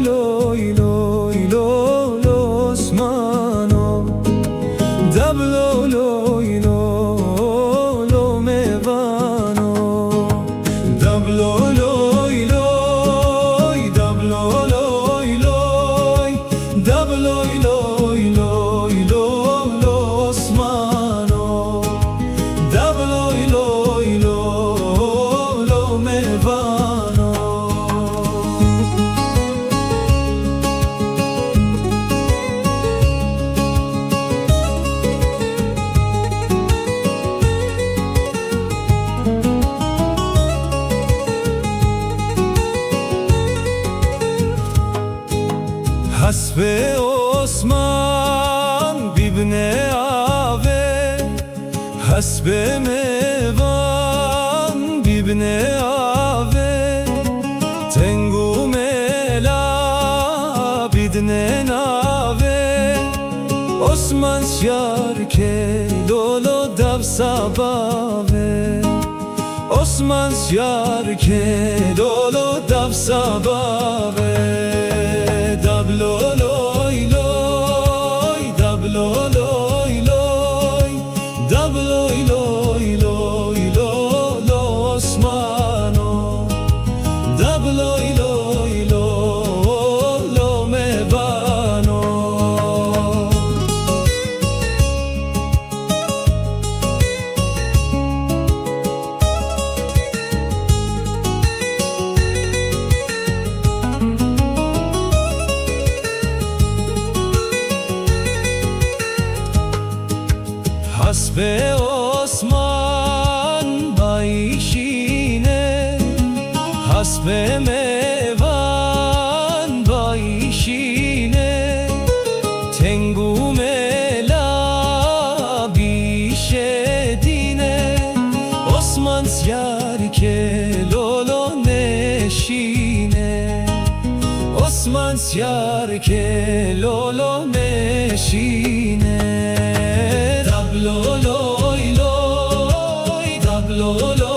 loi loi lo lo osmano dablo loi lo lo mevano dablo loi loi dablo loi loi dablo loi loi lo lo osmano dablo loi lo lo mevano حسب عثمان بیبن آوه حسب میوان بیبن آوه تنگو ملا بیدن ناوه عثمان شیار که لولو دب سباوه عثمان شیار که لولو دب سباوه dablo loi loi dablo loi loi dablo loi loi lo lo osmano dablo loi lo lo mevano حسب عثمان بایشینه حسب میوان بایشینه تنگو ملا بیشه دینه عثمان سیار که لولو نشینه عثمان سیار که لولو نشینه dablo loi loi dablo loi